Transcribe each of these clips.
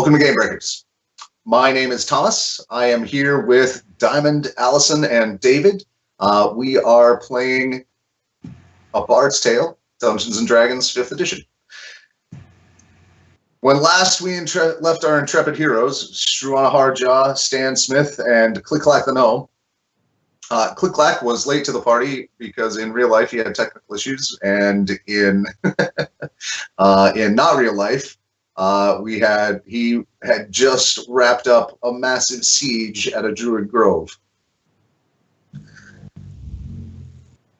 Welcome to GameBreakers. My name is Thomas. I am here with Diamond, Allison, and David. We are playing A Bard's Tale, Dungeons & Dragons 5th edition. When last we left our intrepid heroes, Struana Hardjaw, Stan Smith, and CliqClaq the Gnome, CliqClaq was late to the party because in real life he had technical issues, and in not real life, he had just wrapped up a massive siege at a druid grove.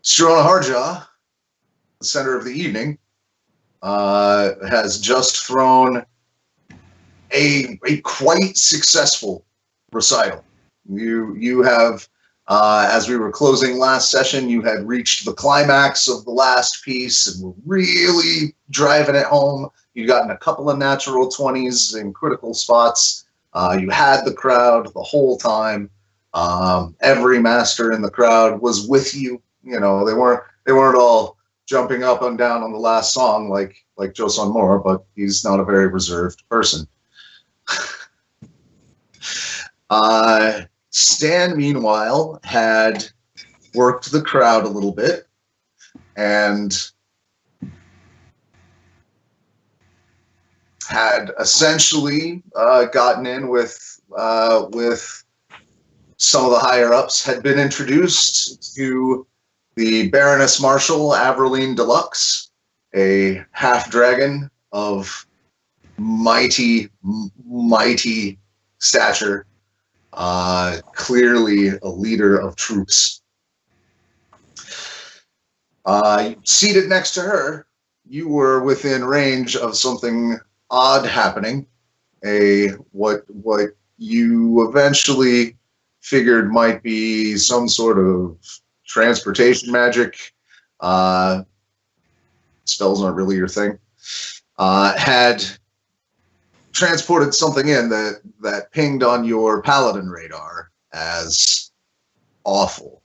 Struana Hardjaw, the center of the evening, has just thrown a quite successful recital. You have, as we were closing last session, you had reached the climax of the last piece and were really driving it home. You'd gotten a couple of natural 20s in critical spots. You had the crowd the whole time. Every master in the crowd was with you. You know, they weren't all jumping up and down on the last song like Joson Moore, but he's not a very reserved person. Stan, meanwhile, had worked the crowd a little bit and had essentially gotten in with some of the higher-ups, had been introduced to the Baroness Marshal Aveline Deluxe, a half-dragon of mighty stature, clearly a leader of troops. Seated next to her, you were within range of something odd happening, what you eventually figured might be some sort of transportation magic. Spells aren't really your thing. Had transported something in that pinged on your Paladin radar as awful.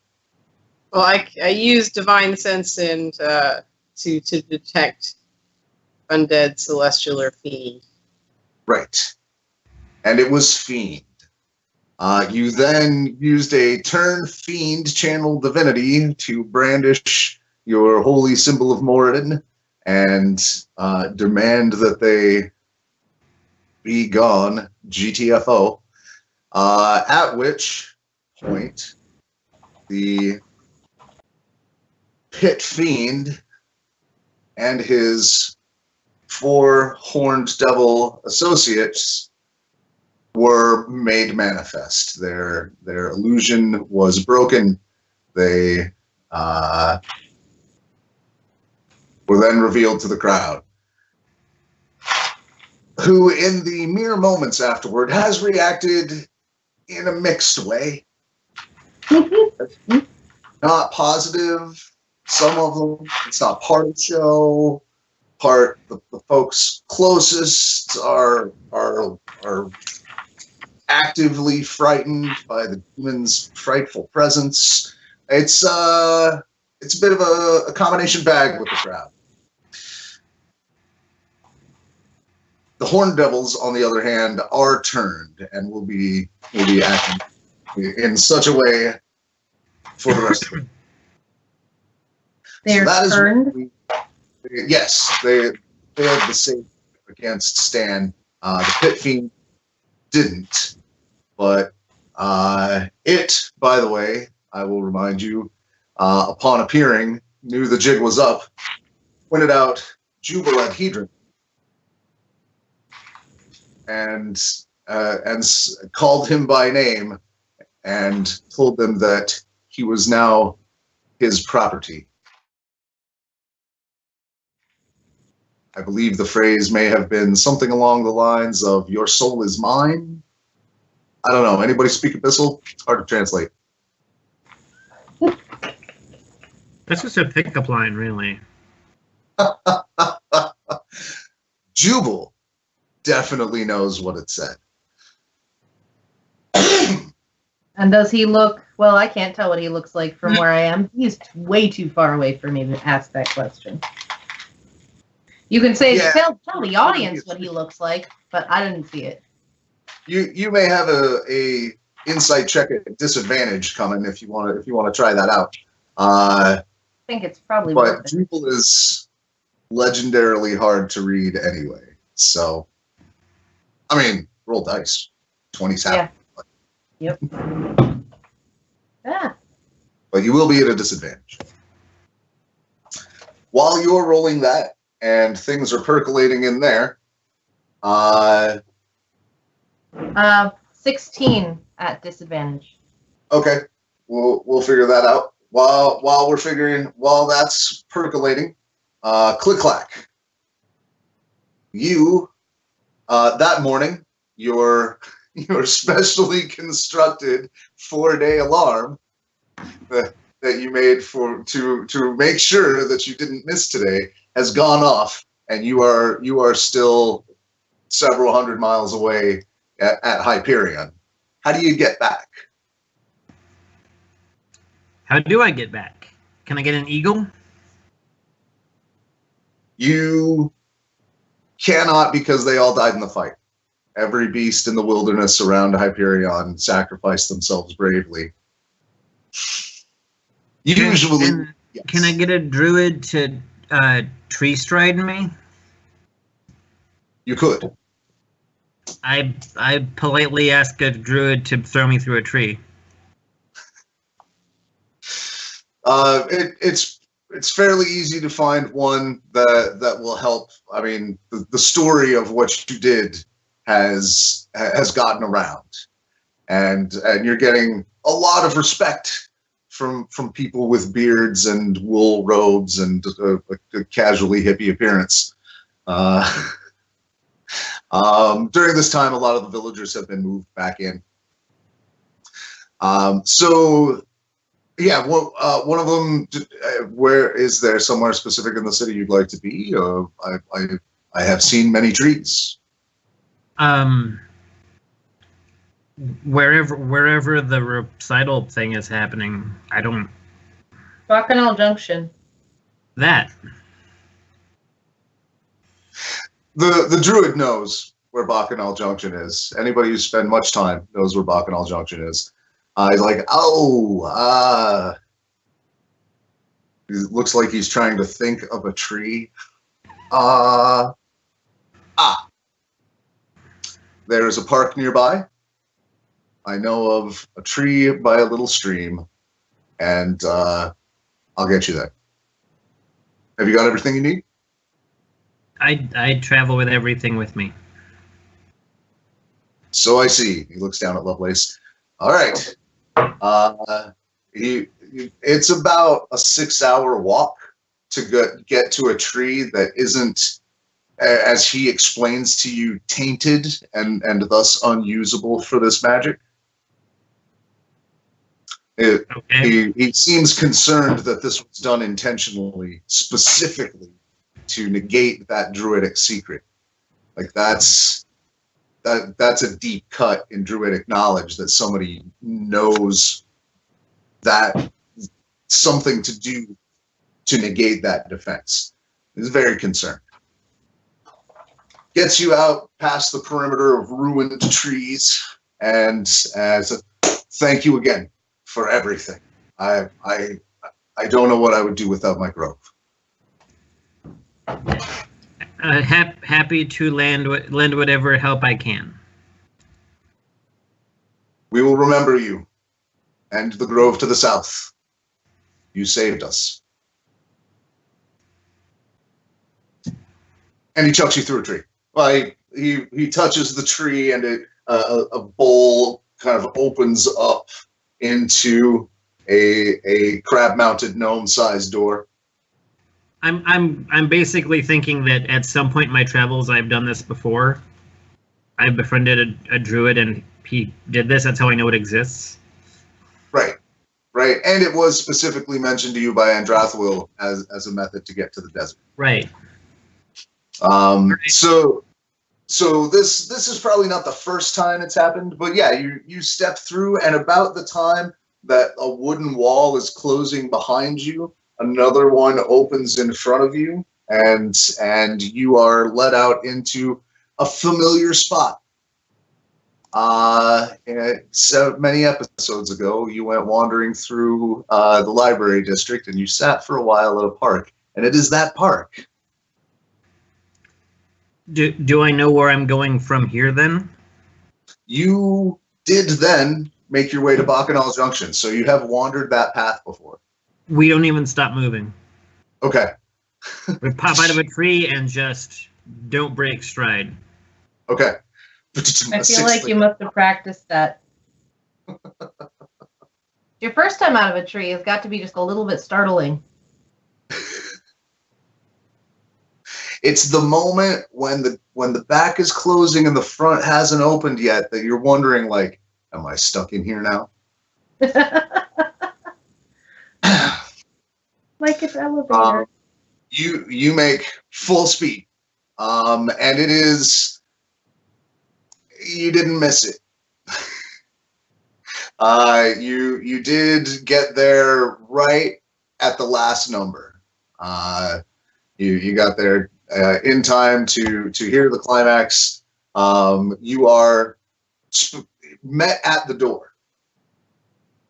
Well, I used Divine Sense and to detect undead, celestial, or fiend. Right. And it was fiend. You then used a turn fiend channel divinity to brandish your holy symbol of Moradin and demand that they be gone, GTFO. At which point, the Pit Fiend and his 4 horned devil associates were made manifest. Their illusion was broken. They were then revealed to the crowd, who in the mere moments afterward has reacted in a mixed way. Not positive. Some of them, it's not part of the show. The folks closest are actively frightened by the demon's frightful presence. It's a bit of a combination bag with the crowd. The Horned Devils, on the other hand, are turned and will be acting in such a way for the rest of it. They're turned? Yes, they had the save against Stan. The Pit Fiend didn't, but it, by the way, I will remind you, upon appearing, knew the jig was up, pointed out Jubilant Hedron, and called him by name and told them that he was now his property. I believe the phrase may have been something along the lines of, "Your soul is mine." I don't know. Anybody speak Abyssal? It's hard to translate. That's just a pickup line, really. Jubal definitely knows what it said. And does he look... Well, I can't tell what he looks like from where I am. He's way too far away for me to ask that question. You can say, tell the audience what he looks like, but I didn't see it. you may have a insight check at disadvantage coming if you want to try that out. I think it's probably But worth it. Drupal is legendarily hard to read anyway. So, I mean, roll dice. 20's happen. Yeah. Yep. Yeah. But you will be at a disadvantage. While you're rolling that and things are percolating in there, 16 at disadvantage. okay, we'll figure that out. While that's percolating, CliqClaq. You that morning, your specially constructed 4-day alarm that you made to make sure that you didn't miss today has gone off, and you are still several hundred miles away at Hyperion. How do you get back? How do I get back? Can I get an eagle? You cannot, because they all died in the fight. Every beast in the wilderness around Hyperion sacrificed themselves bravely. Usually, yes. Can I get a druid to tree stride me? You could. I politely ask a druid to throw me through a tree. It's fairly easy to find one that will help. I mean, the story of what you did has gotten around, and you're getting a lot of respect from people with beards and wool robes and a casually hippie appearance. During this time, a lot of the villagers have been moved back in. So, yeah, one of them. Where is there somewhere specific in the city you'd like to be? I have seen many trees. Wherever the recital thing is happening, I don't. Bacchanal Junction. That. The druid knows where Bacchanal Junction is. Anybody who's spent much time knows where Bacchanal Junction is. He's like, he looks like he's trying to think of a tree. There is a park nearby. I know of a tree by a little stream, and I'll get you there. Have you got everything you need? I travel with everything with me. So I see. He looks down at Lovelace. All right. It's about a 6-hour walk to get to a tree that isn't, as he explains to you, tainted and thus unusable for this magic. He seems concerned that this was done intentionally, specifically to negate that druidic secret. Like that's a deep cut in druidic knowledge that somebody knows that something to do to negate that defense. He's very concerned. Gets you out past the perimeter of ruined trees, and as a thank you again for everything. I don't know what I would do without my grove. Happy to lend whatever help I can. We will remember you and the grove to the south. You saved us. And he chucks you through a tree. Well, he touches the tree, and a bowl kind of opens up into a crab-mounted gnome-sized door. I'm basically thinking that at some point in my travels I've done this before. I befriended a druid and he did this. That's how I know it exists. Right. And it was specifically mentioned to you by Andrathwil as a method to get to the desert. Right. So this is probably not the first time it's happened, but yeah, you step through, and about the time that a wooden wall is closing behind you, another one opens in front of you, and you are led out into a familiar spot. So many episodes ago, you went wandering through the library district, and you sat for a while at a park. And it is that park. Do I know where I'm going from here then? You did then make your way to Bacchanal Junction, so you have wandered that path before. We don't even stop moving. Okay. We pop out of a tree and just don't break stride. Okay. I feel like you must have practiced that. Your first time out of a tree has got to be just a little bit startling. It's the moment when the back is closing and the front hasn't opened yet that you're wondering, like, am I stuck in here now? Like it's elevator. You make full speed, and it is, you didn't miss it. You did get there right at the last number. You got there in time to hear the climax. You are met at the door.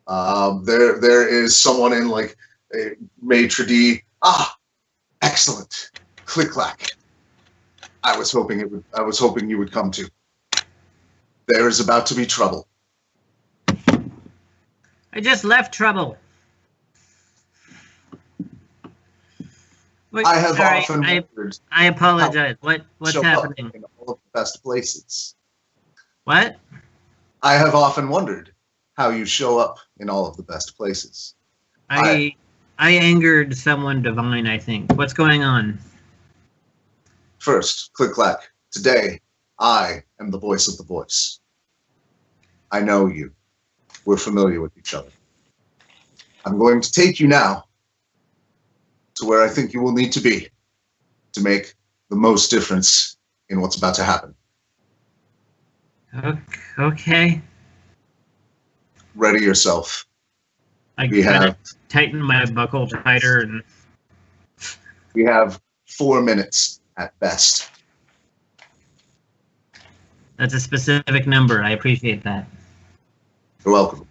There is someone in like a maitre d'. Ah, excellent. CliqClaq. I was hoping you would come too. There is about to be trouble. I just left trouble. Wait, I have sorry, often wondered. I apologize. What's show up happening? in all of the best places. What? I have often wondered how you show up in all of the best places. I angered someone divine, I think. What's going on? First, CliqClaq. Today, I am the voice of the voice. I know you. We're familiar with each other. I'm going to take you now to where I think you will need to be to make the most difference in what's about to happen. Okay. Ready yourself. I We kind have of tighten my buckle tighter and... we have 4 minutes at best. That's a specific number. I appreciate that. You're welcome.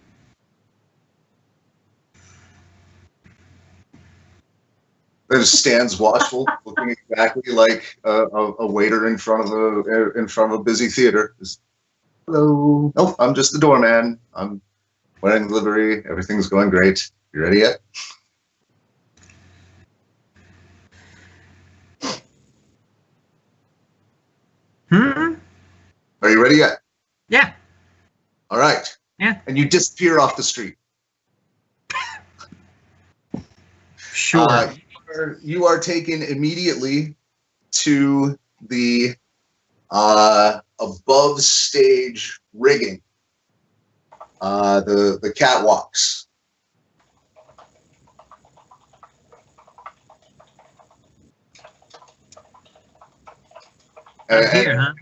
There stands watchful, looking exactly like a waiter in front of a busy theater. Just, hello. Nope, I'm just the doorman. I'm wearing the livery. Everything's going great. You ready yet? Are you ready yet? Yeah. All right. Yeah. And you disappear off the street. Sure. You are taken immediately to the above stage rigging, the catwalks. Here, huh?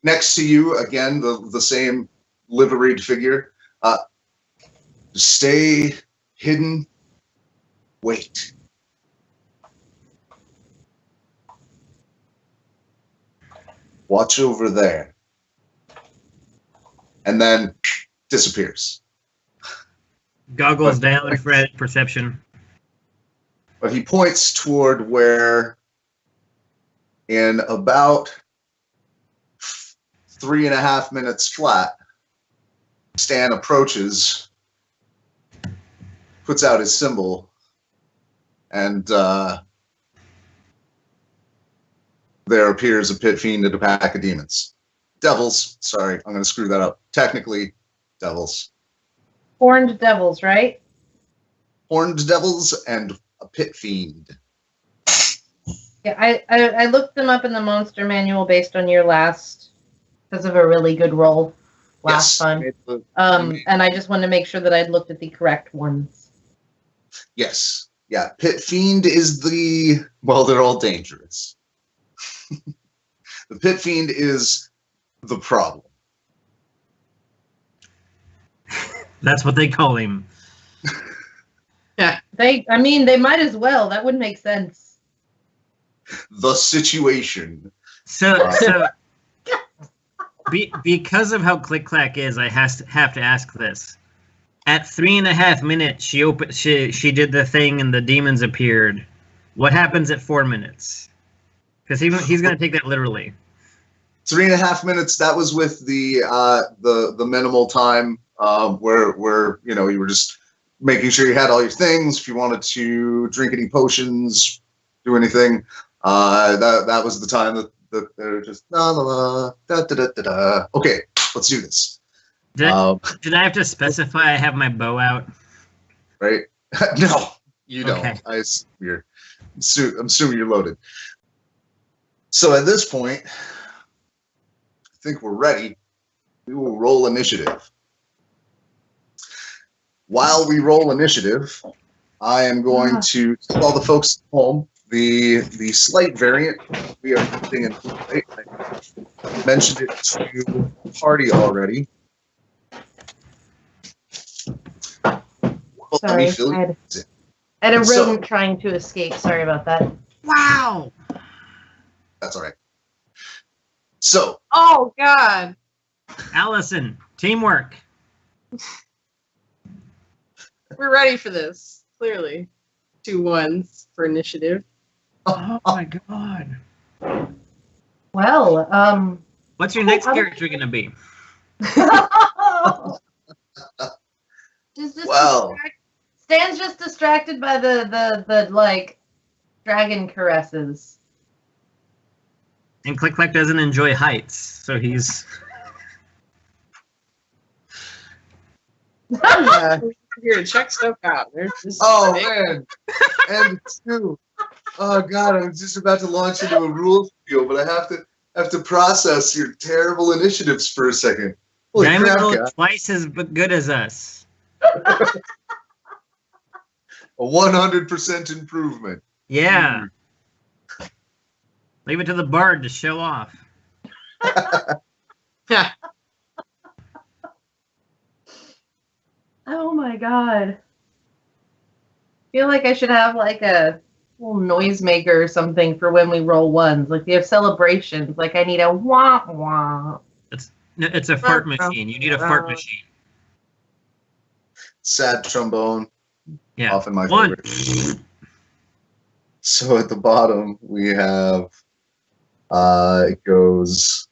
Next to you, again, the same liveried figure. Stay hidden. Wait. Watch over there. And then disappears. Goggles down for perception. But he points toward where in about 3.5 minutes flat, Stan approaches, puts out his symbol, and there appears a Pit Fiend and a pack of demons. Devils. Sorry, I'm going to screw that up. Technically, devils. Horned devils, right? Horned devils and a Pit Fiend. Yeah, I looked them up in the monster manual based on your last, because of a really good roll last time. And I just wanted to make sure that I'd looked at the correct ones. Yes. Yeah, Pit Fiend is well, they're all dangerous. The Pit Fiend is the problem. That's what they call him. Yeah. They might as well. That would make sense. The situation. So Because of how CliqClaq is, I have to ask this. At 3.5 minutes, she did the thing and the demons appeared. What happens at 4 minutes? Because he's going to take that literally. 3.5 minutes. That was with the minimal time where you were just making sure you had all your things. If you wanted to drink any potions, do anything, that was the time that they're just la la la da da da da da. Okay, let's do this. Did I have to specify I have my bow out? Right? No, you don't. Okay. I'm assuming you're loaded. So at this point, I think we're ready. We will roll initiative. While we roll initiative, I am going to tell all the folks at home the slight variant we are putting in. I mentioned it to the party already. Sorry, I had a rodent trying to escape. Sorry about that. Wow. That's all right. So. Oh, God. Allison, teamwork. We're ready for this, clearly. 2 1s for initiative. Oh, my God. Well, what's your next character going to be? Stan's just distracted by the like dragon caresses. And CliqClaq doesn't enjoy heights, so he's. Here to check stuff out. Man, and 2. Oh God, I'm just about to launch into a rules video, but I have to process your terrible initiatives for a second. Diamond rolled twice as good as us. A 100% improvement. Yeah. Leave it to the bard to show off. Yeah. Oh my God. I feel like I should have like a little noisemaker or something for when we roll 1s. Like we have celebrations. Like I need a wah wah. It's a fart machine. You need a fart machine. Sad trombone. Yeah. Often my favorite. So at the bottom we have it goes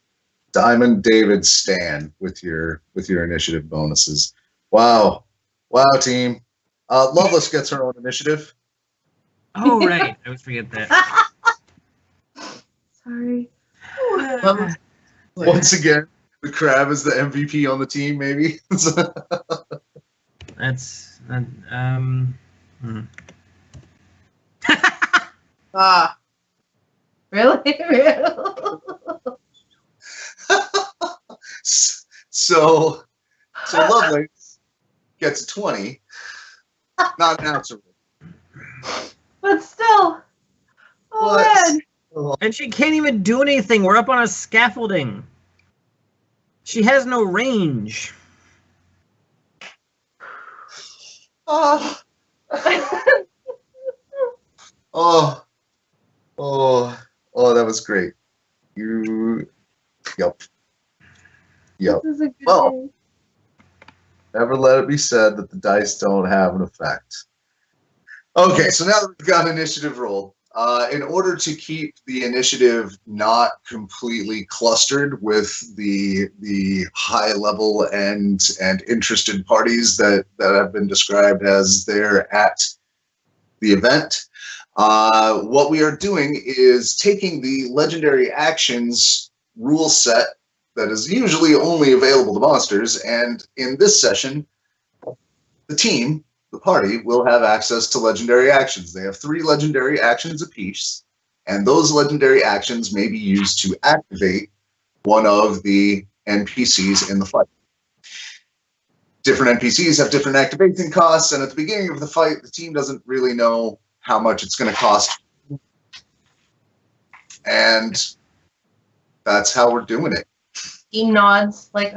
Diamond, David, Stan with your initiative bonuses. Wow, team. Loveless gets her own initiative. Oh right, I always forget that. Sorry. Once again, the crab is the MVP on the team. Maybe. That's Really? So Lovelace gets a 20. Not natural. But still. Oh, man. And she can't even do anything. We're up on a scaffolding. She has no range. Oh. That was great. Yep. This is a good Well, never let it be said that the dice don't have an effect. Okay, so now that we've got initiative rolled, in order to keep the initiative not completely clustered with the high level and interested parties that have been described as they're at the event, what we are doing is taking the legendary actions rule set that is usually only available to monsters, and in this session, the party, will have access to legendary actions. They have 3 legendary actions apiece, and those legendary actions may be used to activate one of the NPCs in the fight. Different NPCs have different activation costs, and at the beginning of the fight, the team doesn't really know how much it's going to cost. And that's how we're doing it. He nods like,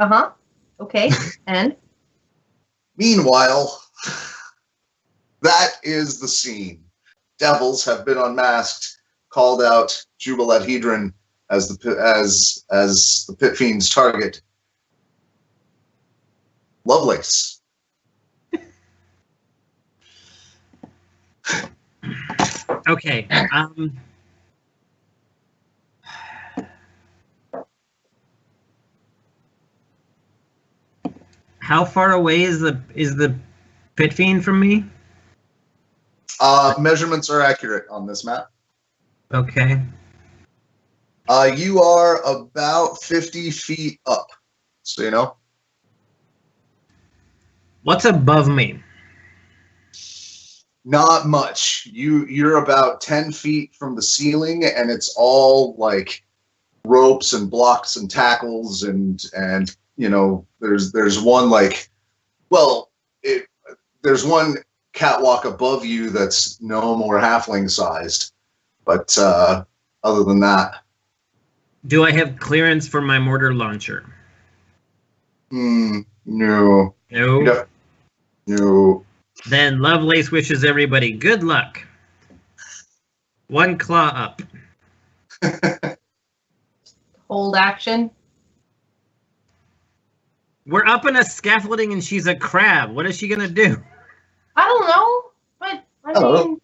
okay, and? Meanwhile, that is the scene. Devils have been unmasked, called out Jubilat Hedron, as the Pit Fiend's target. Lovelace. Okay. How far away is the Pit Fiend from me? Measurements are accurate on this map. Okay. You are about 50 feet up, so you know. What's above me? Not much. You're about 10 feet from the ceiling, and it's all like ropes and blocks and tackles, and you know, there's one like, well, there's one catwalk above you that's gnome or halfling sized, but other than that. Do I have clearance for my mortar launcher? No. No. No. Then Lovelace wishes everybody good luck. One claw up. Hold action. We're up in a scaffolding and she's a crab. What is she gonna do? I don't know, but I mean,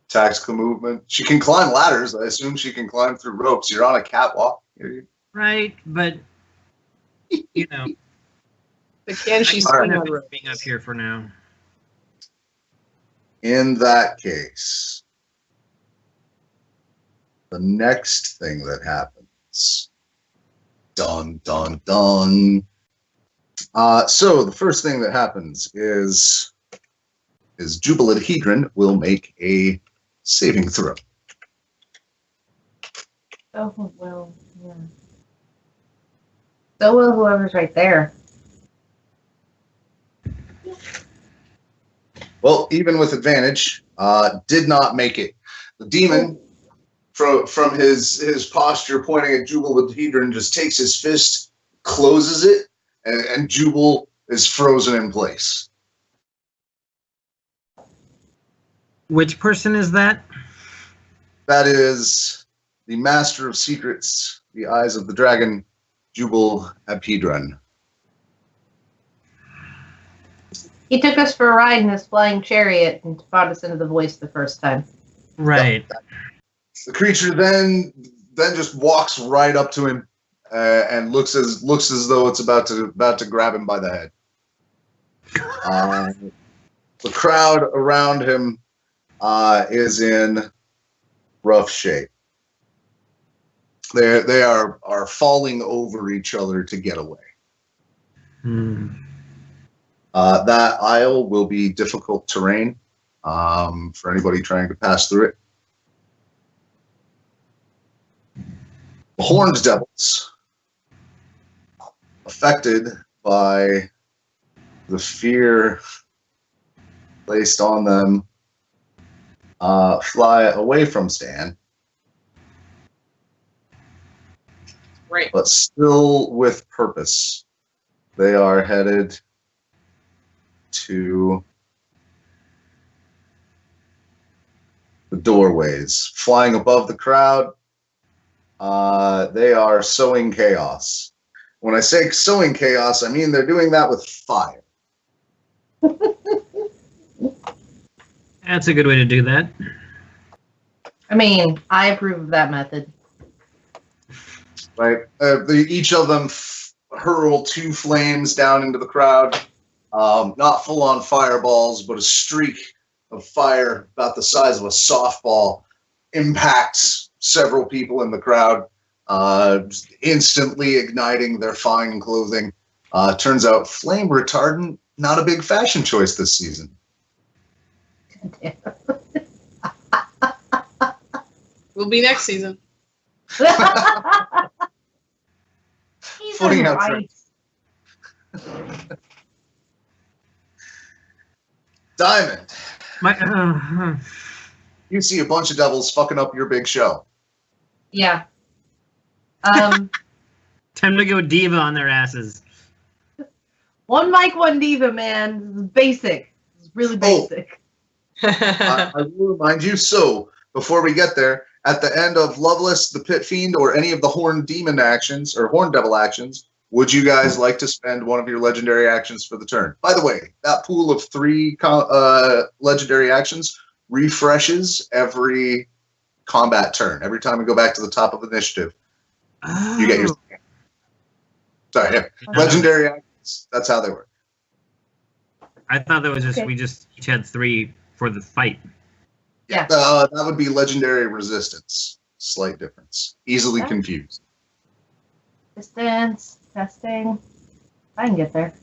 Tactical movement. She can climb ladders. I assume she can climb through ropes. You're on a catwalk. Right, but you know. But can she I'm swing gonna on be rope? being up here for now. In that case, the next thing that happens. Dun, dun, dun. So the first thing that happens is Jubilant Hedron will make a saving throw. oh well, yeah. So will whoever's right there. Well, even with advantage, did not make it. The demon, from his posture pointing at Jubilant Hedron, just takes his fist, closes it, and Jubal is frozen in place. Which person is that? That is the Master of Secrets, the Eyes of the Dragon, Jubal Hedron. He took us for a ride in his flying chariot and brought us into the voice the first time. Right. The creature then just walks right up to him and looks as though it's about to grab him by the head. The crowd around him is in rough shape. They are falling over each other to get away. That aisle will be difficult terrain for anybody trying to pass through it. The horned devils, affected by the fear placed on them, fly away from Stan. Right. But still with purpose. They are headed to the doorways, flying above the crowd. They are sowing chaos. When I say sowing chaos, I mean they're doing that with fire. That's a good way to do that. I mean, I approve of that method. Right? Each of them hurl two flames down into the crowd. Not full-on fireballs, but a streak of fire about the size of a softball impacts several people in the crowd, instantly igniting their fine clothing. Turns out flame retardant, not a big fashion choice this season. Will be next season. He's Footing out right. Diamond, My, you see a bunch of devils fucking up your big show. Yeah. time to go Diva on their asses. One mic, one diva, man. This is basic. It's really basic. I will remind you, so before we get there, At the end of Loveless, the Pit Fiend, or any of the Horn Demon actions or Horn Devil actions, would you guys like to spend one of your legendary actions for the turn? By the way, that pool of 3 legendary actions refreshes every combat turn. Every time we go back to the top of initiative, you get your... Sorry, legendary actions. That's how they work. I thought that was just we just each had 3 for the fight. Yeah. That would be legendary resistance. Slight difference. Easily confused. Distance, testing. I can get there.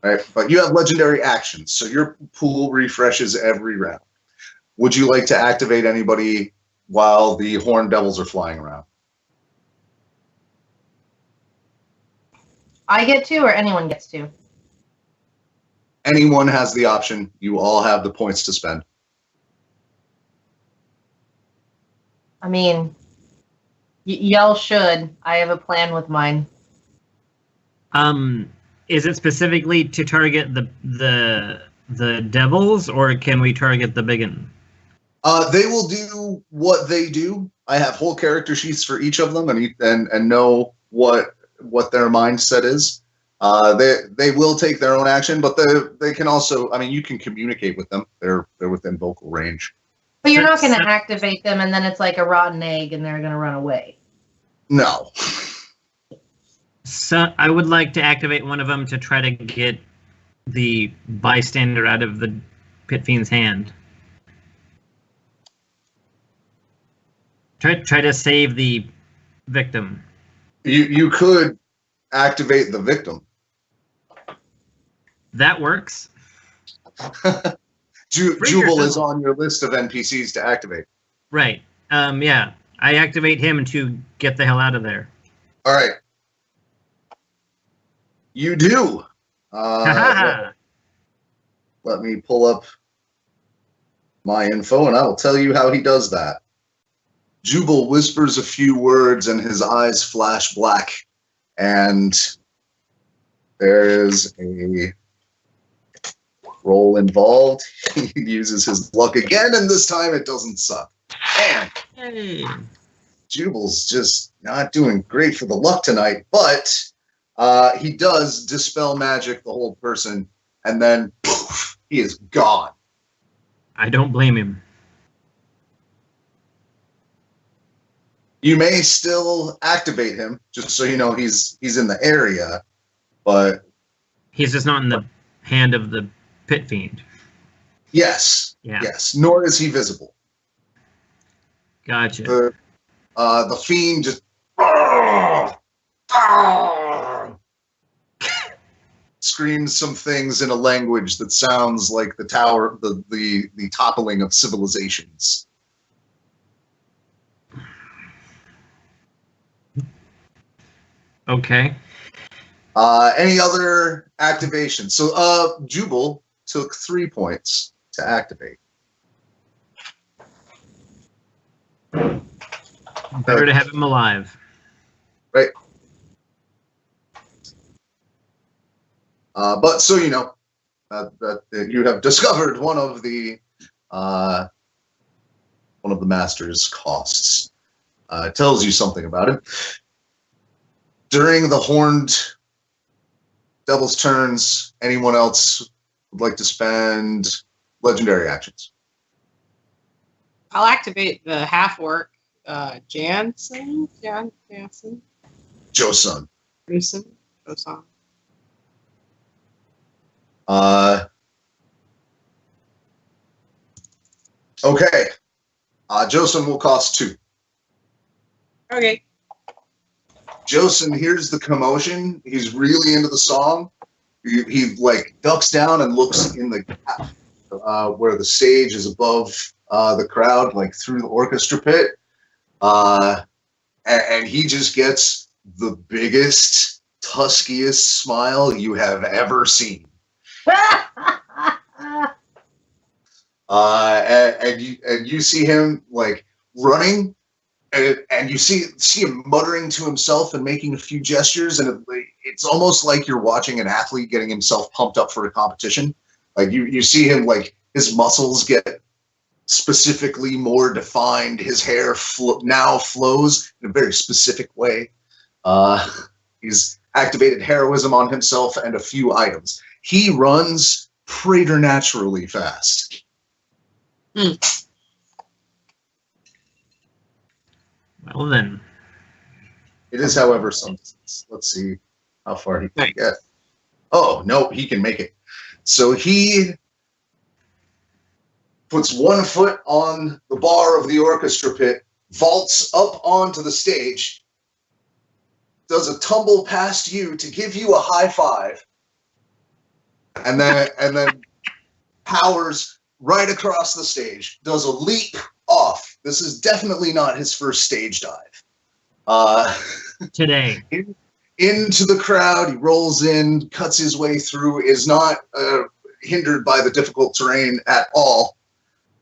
All right, but you have legendary actions, so your pool refreshes every round. Would you like to activate anybody while the Horned Devils are flying around? I get to, or anyone gets to? Anyone has the option. You all have the points to spend. I mean, y'all should. I have a plan with mine. Is it specifically to target the devils, or can we target the biggin? They will do what they do. I have whole character sheets for each of them, and know what their mindset is. They will take their own action, but they can also. I mean, you can communicate with them. They're within vocal range. But you're not going to activate them, and then it's like a rotten egg, and they're going to run away. No. So I would like to activate one of them to try to get the bystander out of the Pit Fiend's hand. Try to save the victim. You could activate the victim. That works. Jubal is on your list of NPCs to activate. Right. Yeah. I activate him to get the hell out of there. All right. You do. Let me pull up my info, and I will tell you how he does that. Jubal whispers a few words, and his eyes flash black, and there is a roll involved. He uses his luck again, and this time it doesn't suck. Man, Hey. Jubal's just not doing great for the luck tonight, but he does dispel magic the whole person, and then poof, he is gone. I don't blame him. You may still activate him, just so you know he's in the area, but He's just not in the hand of the Pit Fiend. yes, Yeah. yes. Nor is he visible. Gotcha. The fiend just screams some things in a language that sounds like the tower, the toppling of civilizations. Okay. Any other activation? So, Jubal took 3 points to activate. Better to have him alive. Right. But so you know that you have discovered one of the master's costs. It tells you something about it. During the Horned Devil's turns, anyone else would like to spend legendary actions? I'll activate the half-orc Jansen. Josun. Josun. Okay. Josun will cost 2. Okay. Josun hears the commotion. He's really into the song. He like ducks down and looks in the gap where the stage is above the crowd, like through the orchestra pit. And he just gets the biggest, tuskiest smile you have ever seen. And you see him like running, and you see him muttering to himself and making a few gestures, and it's almost like you're watching an athlete getting himself pumped up for a competition. Like you see him like his muscles get specifically more defined. His hair now flows in a very specific way. He's activated heroism on himself and a few items. He runs preternaturally fast. Well then. It is, however, some distance. Let's see how far he can get. Oh, no, he can make it. So he puts 1 foot on the bar of the orchestra pit, vaults up onto the stage, does a tumble past you to give you a high five, and then powers right across the stage, does a leap off. This is definitely not his first stage dive. Today. Into the crowd, he rolls in, cuts his way through, is not hindered by the difficult terrain at all.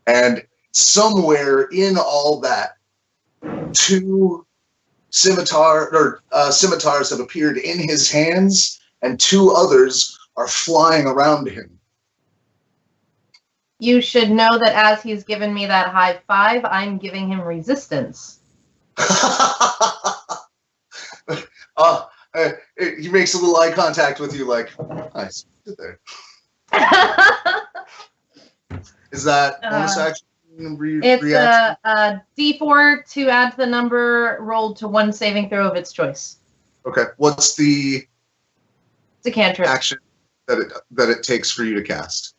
And somewhere in all that, 2 scimitars have appeared in his hands, and 2 others are flying around him. You should know that as he's given me that high five, I'm giving him resistance. He makes a little eye contact with you, like, nice, sit there. Is that bonus action? It's a D4 to add to the number rolled to 1 saving throw of its choice. Okay, what's the It's a cantrip. action that it takes for you to cast?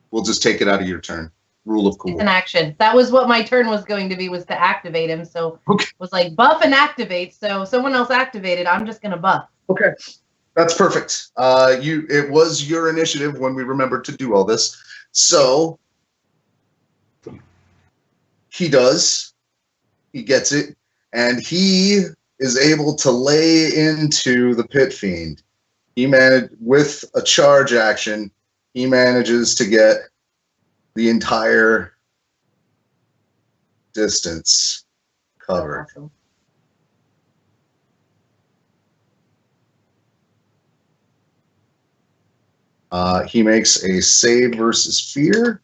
We'll just take it out of your turn. Rule of cool. It's an action. That was what my turn was going to be, was to activate him. So okay. It was like buff and activate. So someone else activated. I'm just going to buff. Okay. That's perfect. It was your initiative when we remembered to do all this. So he does. He gets it. And he is able to lay into the Pit Fiend. He managed, with a charge action, he manages to get the entire distance covered. Awesome. He makes a save versus fear.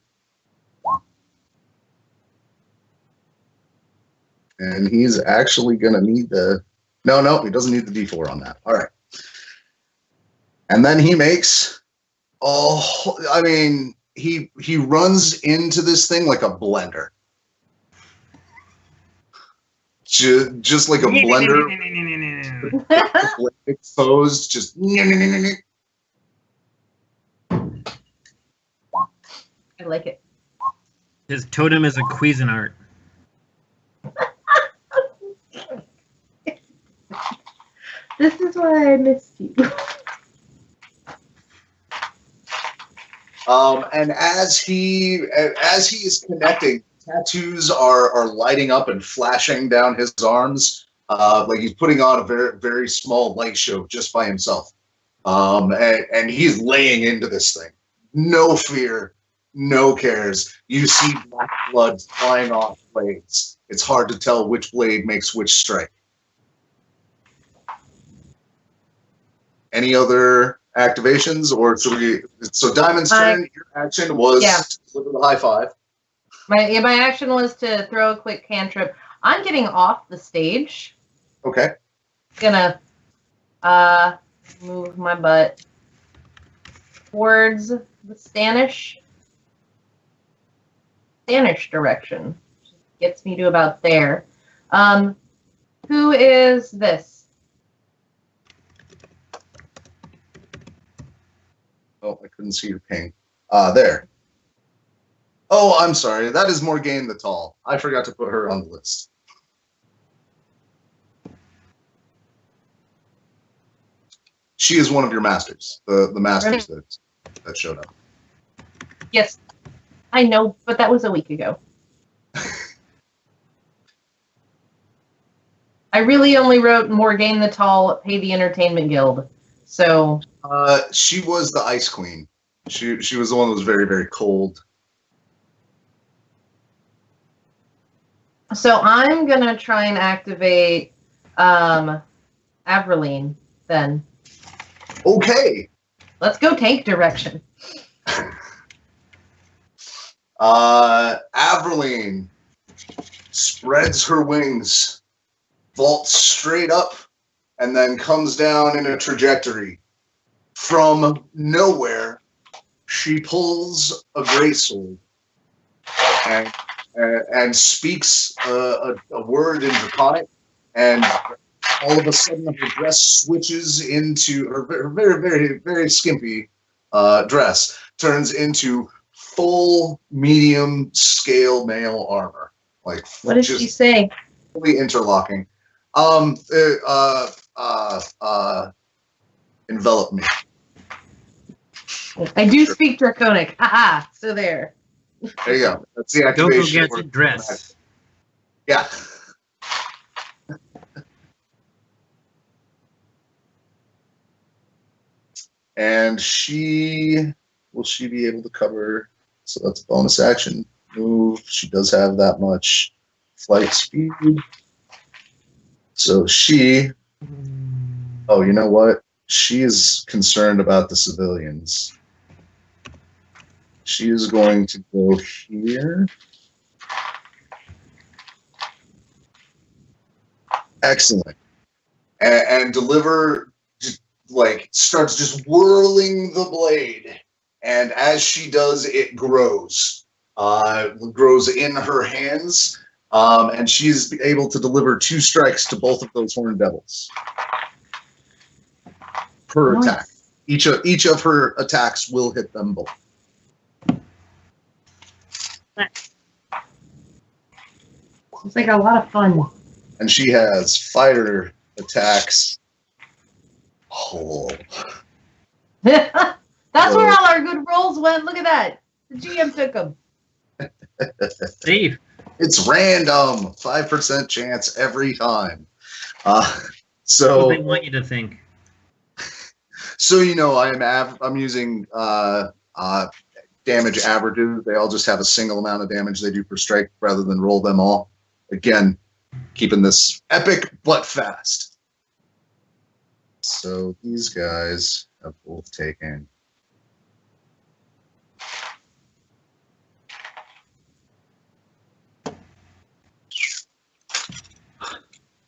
And he's actually going to need the... No, he doesn't need the D4 on that. All right. And then he makes... Oh, I mean... He runs into this thing like a blender. Just like a blender. Exposed, just... I like it. His totem is a Cuisinart. This is why I missed you. And as he is connecting, tattoos are lighting up and flashing down his arms, like he's putting on a very, very small light show just by himself. And he's laying into this thing. No fear, no cares. You see black blood flying off blades. It's hard to tell which blade makes which strike. Any other activations, or so Diamond's turn? Your action was to deliver the high five. My action was to throw a quick cantrip. I'm getting off the stage. Okay. Gonna move my butt towards the Stanish direction. Gets me to about there. Who is this? Oh, I couldn't see your ping. There. Oh, I'm sorry. That is Morgaine the Tall. I forgot to put her on the list. She is one of your masters. The masters that showed up. Yes. I know, but that was a week ago. I really only wrote Morgaine the Tall, pay the Entertainment Guild. So she was the Ice Queen. She was the one that was very, very cold. So I'm gonna try and activate Aveline then. Okay. Let's go tank direction. Aveline spreads her wings, vaults straight up, and then comes down in a trajectory. From nowhere, she pulls a greatsword and speaks a word in Draconic, and all of a sudden her dress switches into her very, very, very skimpy dress turns into full medium scale mail armor. Like, what did she say? Fully interlocking. Envelop me. I do speak Draconic. Aha! So there. There you go. That's the activation. Goku gets a dress. Yeah. And will she be able to cover? So that's a bonus action move. She does have that much flight speed. So oh, you know what? She is concerned about the civilians. She is going to go here. Excellent. And deliver, starts just whirling the blade. And as she does, it grows. Grows in her hands. And she's able to deliver 2 strikes to both of those horned devils. Per attack. Each of her attacks will hit them both. It's like a lot of fun. And she has fighter attacks. Oh. That's where all our good rolls went. Look at that. The GM took them. Steve. It's random. 5% chance every time. So What they want you to think. So I'm using damage averages. They all just have a single amount of damage they do per strike rather than roll them all. Again, keeping this epic but fast. So these guys have both taken.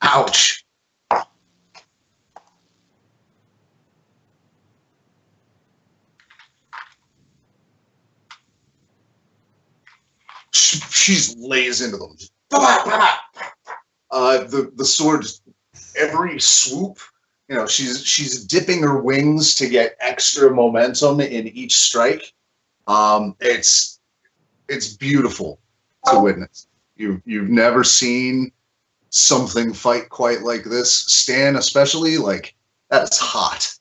Ouch. She lays into them. The sword, every swoop, she's dipping her wings to get extra momentum in each strike. It's beautiful to witness. You've never seen something fight quite like this. Stan, especially, that's hot.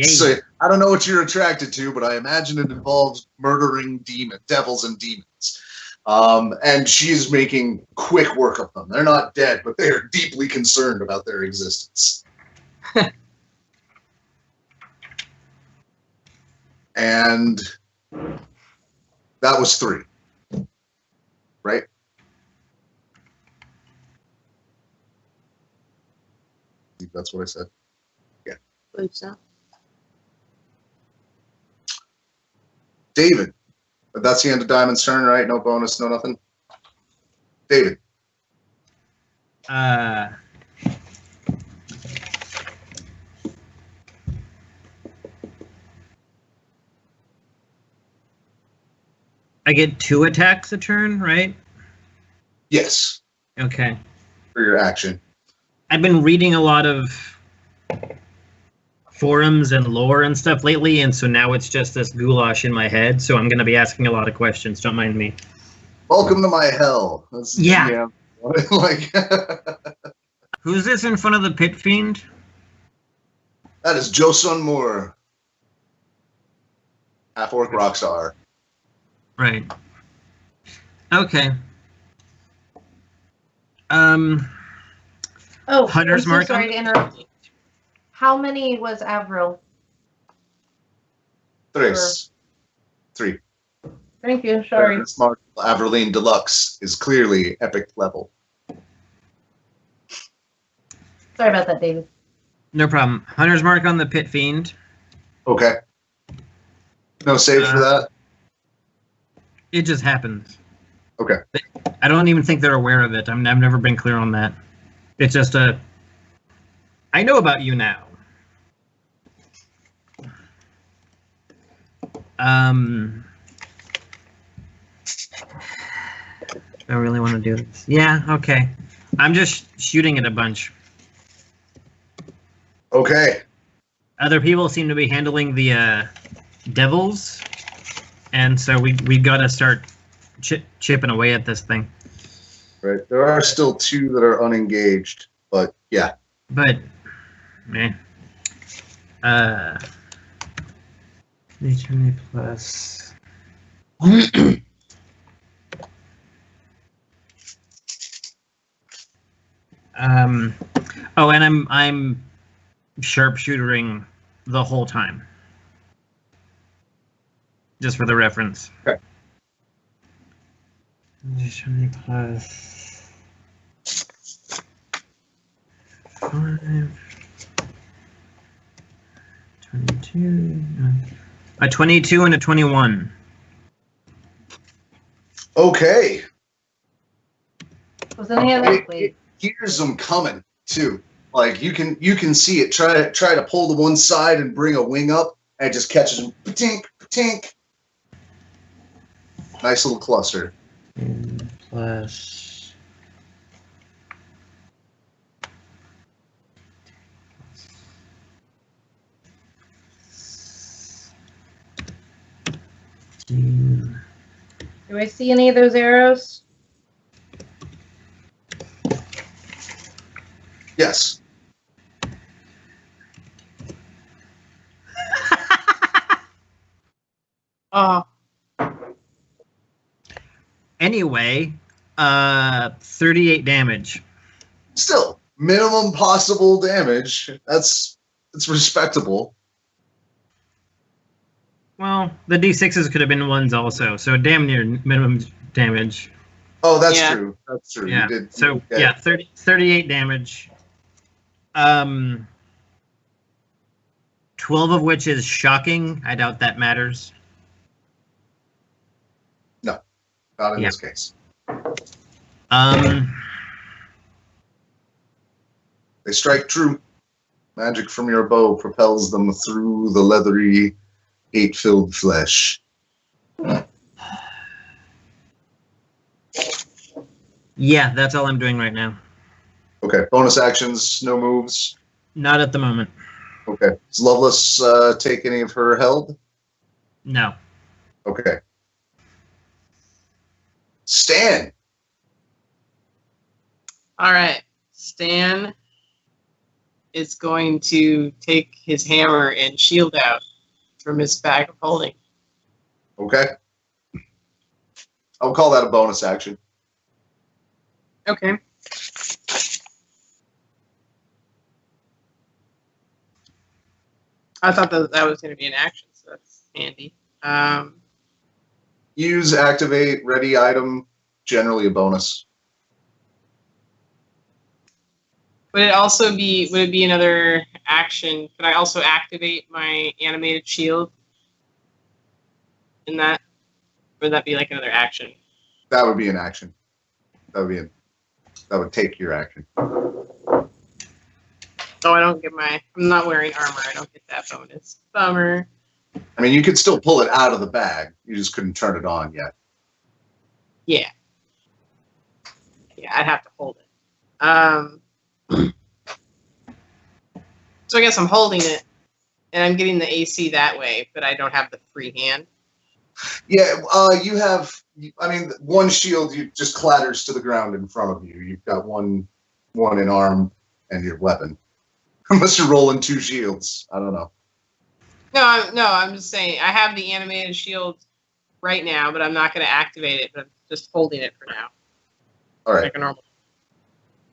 So, I don't know what you're attracted to, but I imagine it involves murdering devils and demons. And she's making quick work of them. They're not dead, but they are deeply concerned about their existence. And that was 3. Right? I think that's what I said. Yeah. I believe so. David. But that's the end of Diamond's turn, right? No bonus, no nothing. David. I get 2 attacks a turn, right? Yes. Okay. For your action. I've been reading a lot of forums and lore and stuff lately, and so now it's just this goulash in my head, so I'm going to be asking a lot of questions. Don't mind me. Welcome to my hell. Yeah. Like, who's this in front of the Pit Fiend? That is Josun Moore. Half-orc rockstar. Right. Okay. Oh, Hunter's I'm Mark. so sorry to interrupt. How many was Avril? 3. 3. Thank you. Sorry. Hunter's Mark Aveline Deluxe is clearly epic level. Sorry about that, David. No problem. Hunter's Mark on the Pit Fiend. Okay. No save for that? It just happens. Okay. I don't even think they're aware of it. I've never been clear on that. It's just I know about you now. I really want to do this. Yeah, okay. I'm just shooting it a bunch. Okay. Other people seem to be handling the devils, and so we got to start chipping away at this thing. Right. There are still 2 that are unengaged, but yeah. But, man. 20 plus. Oh, and I'm sharpshootering the whole time. Just for the reference. Okay. 20 plus 5. 22. A 22 and a 21. Okay. Was any of it? Wait. Here's them coming too. Like you can see it. Try to pull to one side and bring a wing up, and it just catches them. Patink, patink. Nice little cluster. Plus. Do I see any of those arrows? Yes. Oh, Anyway, 38 damage. Still, minimum possible damage. It's respectable. Well, the D6s could have been 1s also, so damn near minimum damage. Oh, that's Yeah. true. That's true. Yeah. You did. So, okay. yeah, 38 damage. 12 of which is shocking. I doubt that matters. Not in Yeah. this case. They strike true. Magic from your bow propels them through the leathery, hate-filled flesh. Yeah, that's all I'm doing right now. Okay. Bonus actions, no moves. Not at the moment. Okay. Does Loveless take any of her held? No. Okay. Stan. all right. Stan is going to take his hammer and shield out from his bag of holding. Okay. I'll call that a bonus action. Okay. I thought that was going to be an action, so that's handy. Use, activate, ready item, generally a bonus. Would it be another action? Could I also activate my animated shield in that? Or would that be like another action? That would be an action. That would take your action. Oh, I don't get I'm not wearing armor. I don't get that bonus. Bummer. I mean, you could still pull it out of the bag. You just couldn't turn it on yet. Yeah. Yeah, I'd have to hold it. So I guess I'm holding it, and I'm getting the AC that way, but I don't have the free hand. Yeah, you have. I mean, one shield just clatters to the ground in front of you. You've got one in arm and your weapon. Unless you're rolling 2 shields, I don't know. No, I'm just saying I have the animated shield right now, but I'm not going to activate it. But I'm just holding it for now. All right. Like a normal.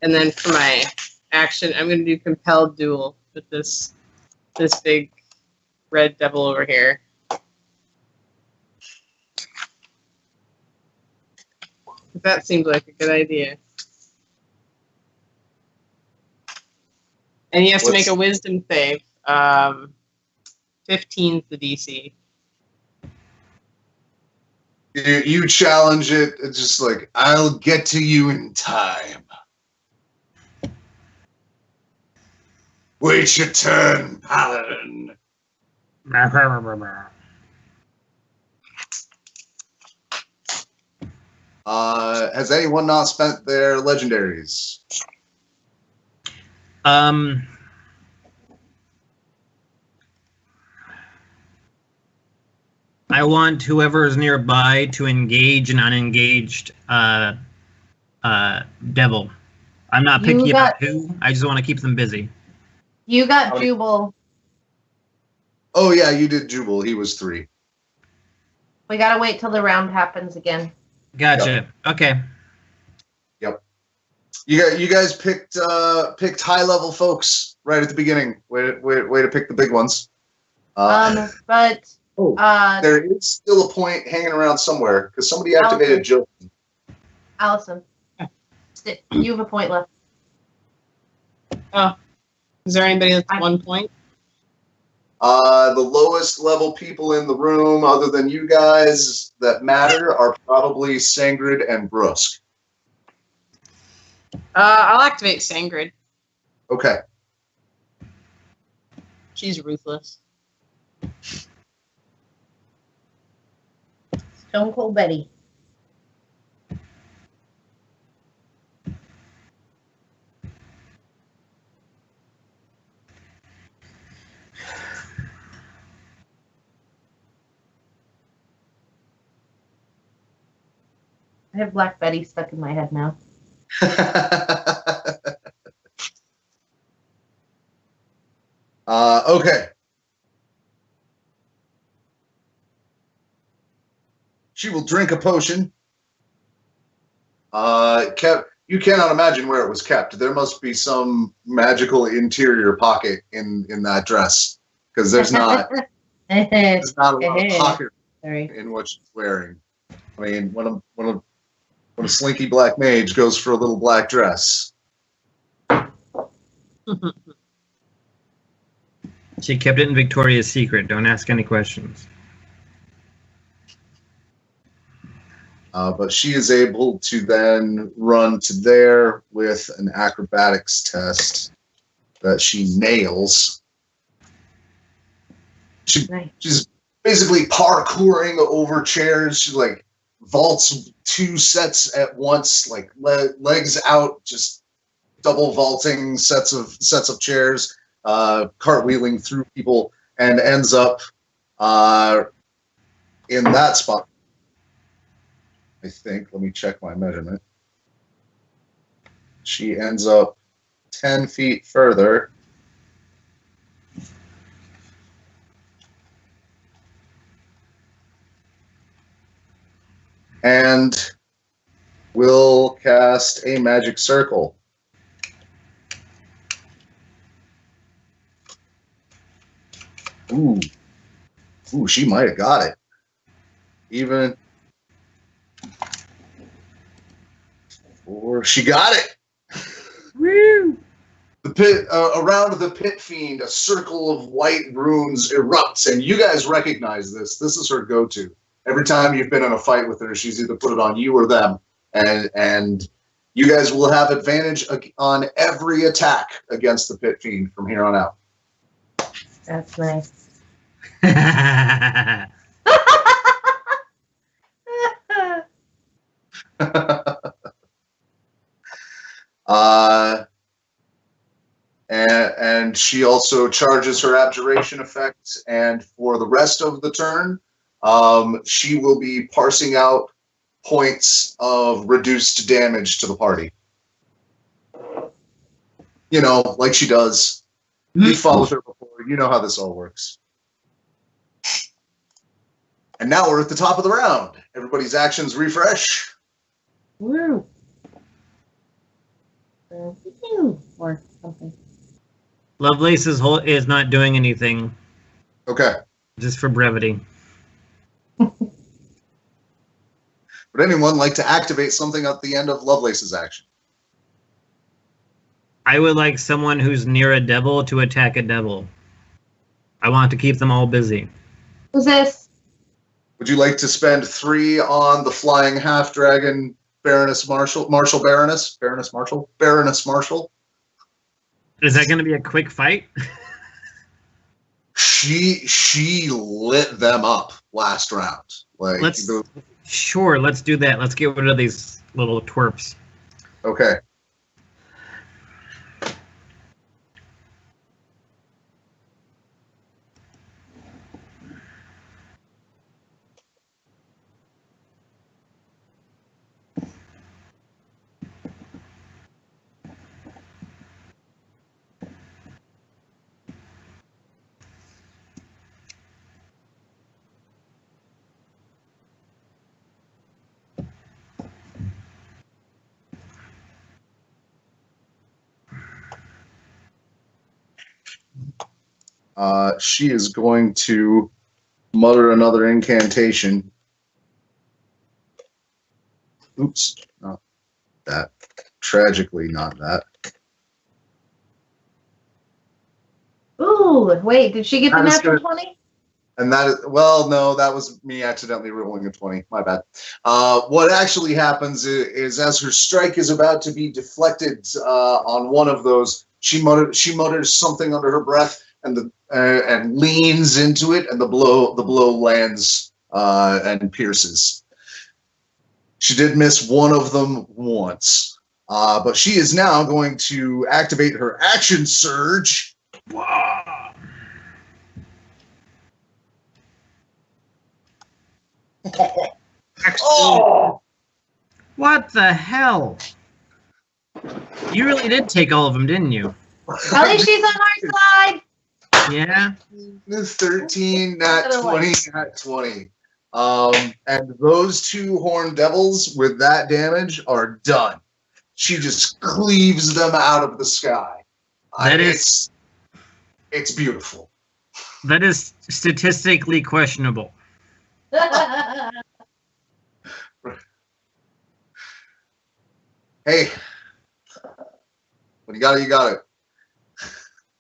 And then for my action, I'm going to do compelled duel with this big red devil over here. That seems like a good idea. And he has to make a wisdom save. 15's the DC. You challenge it. It's just like, I'll get to you in time. Wait your turn, Paladin. Has anyone not spent their legendaries? I want whoever is nearby to engage an unengaged devil. I'm not picky about who. I just want to keep them busy. You got Jubal. Oh yeah, you did Jubal. He was 3. We gotta wait till the round happens again. Gotcha. Yep. Okay. Yep. You guys picked high level folks right at the beginning. Way to pick the big ones. But there is still a point hanging around somewhere because somebody activated Jill. Allison, you have a point left. Oh, is there anybody that's 1 point? The lowest level people in the room, other than you guys, that matter are probably Sangrid and Brusk. I'll activate Sangrid. Okay. She's ruthless. Stone Cold Betty. I have Black Betty stuck in my head now. Okay. She will drink a potion. You cannot imagine where it was kept. There must be some magical interior pocket in that dress, because there's not a lot of pocket in what she's wearing. I mean, when a slinky black mage goes for a little black dress. She kept it in Victoria's Secret. Don't ask any questions. But she is able to then run to there with an acrobatics test that she nails. She's basically parkouring over chairs. She like vaults 2 sets at once, like legs out, just double vaulting sets of chairs, cartwheeling through people, and ends up in that spot. I think. Let me check my measurement. She ends up 10 feet further. And will cast a magic circle. Ooh, she might have got it. Even. Or she got it. Woo! The pit around the Pit Fiend, a circle of white runes erupts, and you guys recognize this. This is her go-to. Every time you've been in a fight with her, she's either put it on you or them, and you guys will have advantage on every attack against the Pit Fiend from here on out. That's nice. And she also charges her abjuration effect, and for the rest of the turn, she will be parsing out points of reduced damage to the party. You know, like she does. You followed her before. You know how this all works. And now we're at the top of the round. Everybody's actions refresh. Woo. Or something. Lovelace is not doing anything. Okay. Just for brevity. Would anyone like to activate something at the end of Lovelace's action? I would like someone who's near a devil to attack a devil. I want to keep them all busy. Who's this? Would you like to spend 3 on the flying half dragon Baroness Marshall? Baroness Marshall? Is that going to be a quick fight? She lit them up last round. Like Sure, let's do that. Let's get rid of these little twerps. Okay. She is going to mutter another incantation. Oops, not that. Tragically, not that. Ooh, wait, did she get the natural 20? And that is, well, no, that was me accidentally rolling a 20. My bad. What actually happens is as her strike is about to be deflected on one of those, she mutters something under her breath and leans into it, and the blow lands and pierces. She did miss one of them once, but she is now going to activate her action surge. Wow. Oh! What the hell? You really did take all of them, didn't you? At least she's on our side. Yeah. 13, nat 20, nat 20. And those 2 horned devils with that damage are done. She just cleaves them out of the sky. It's beautiful. That is statistically questionable. Hey, when you got it, you got it.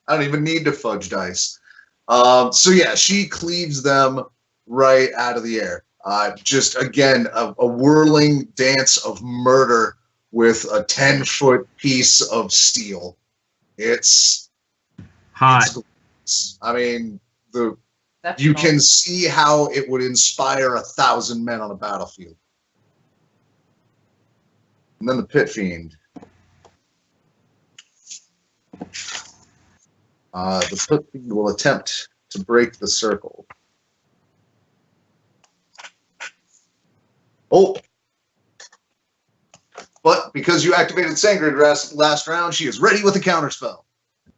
I don't even need to fudge dice. So yeah, she cleaves them right out of the air. Just again, a whirling dance of murder with a 10-foot piece of steel. It's hot. I mean, you can see how it would inspire 1,000 men on a battlefield. And then the Pit Fiend. The Pit Fiend will attempt to break the circle. Oh! But because you activated Sangrid last round, she is ready with a counterspell.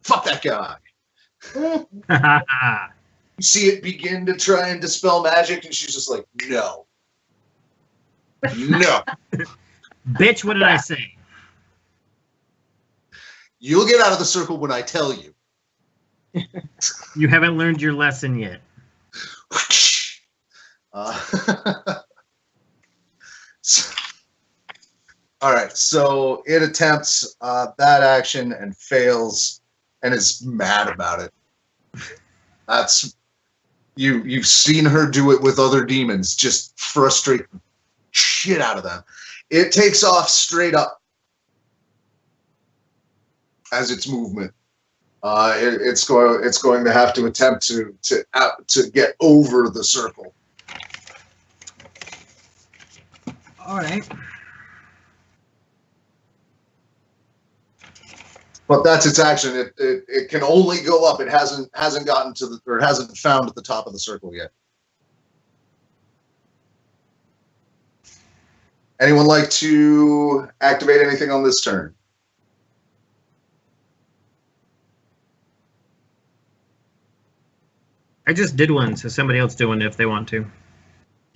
Fuck that guy. You see it begin to try and dispel magic, and she's just like, no. No. Bitch, what did I say? You'll get out of the circle when I tell you. You haven't learned your lesson yet. All right, so it attempts that action and fails, and is mad about it. That's you've seen her do it with other demons, just frustrate the shit out of them. It takes off straight up as its movement. It's going to have to attempt to get over the circle. All right. But that's its action. It can only go up. It hasn't gotten to it hasn't found at the top of the circle yet. Anyone like to activate anything on this turn? I just did one, so somebody else do one if they want to.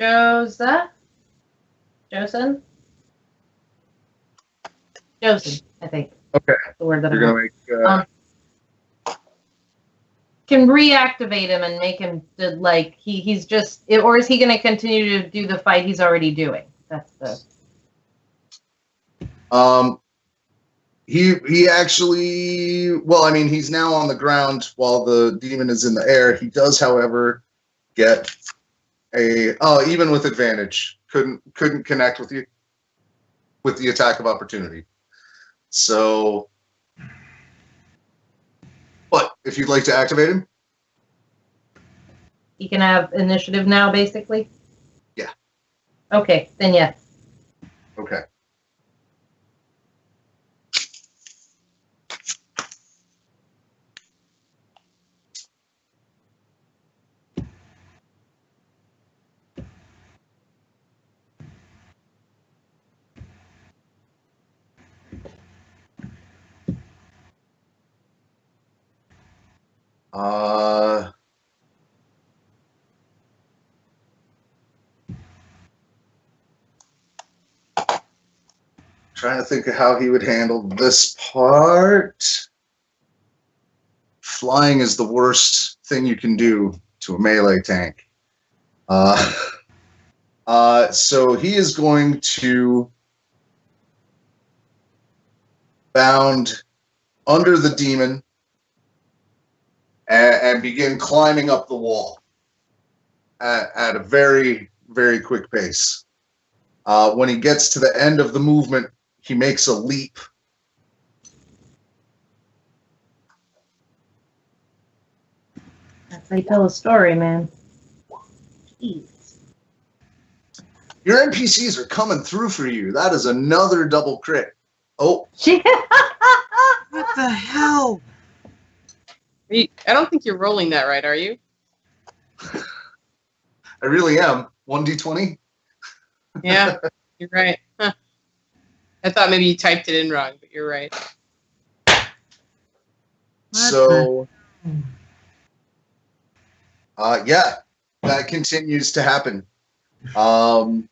Josen, I think. Okay. The word that You're gonna make. Can reactivate him and make him like he's just, or is he going to continue to do the fight he's already doing? That's the. He actually, well, I mean, he's now on the ground while the demon is in the air. He does, however, get even with advantage, couldn't connect with you with the attack of opportunity. So, but if you'd like to activate him, He can have initiative now, basically? Yeah. Okay, then yes. Okay. Trying to think of how he would handle this part. Flying is the worst thing you can do to a melee tank. So he is going to bound under the demon and begin climbing up the wall at a very, very quick pace. When he gets to the end of the movement, he makes a leap. That's how you tell a story, man. Jeez. Your NPCs are coming through for you. That is another double crit. Oh. What the hell? I don't think you're rolling that right, are you? I really am. 1d20? Yeah, you're right. Huh. I thought maybe you typed it in wrong, but you're right. So, yeah, that continues to happen. Boy.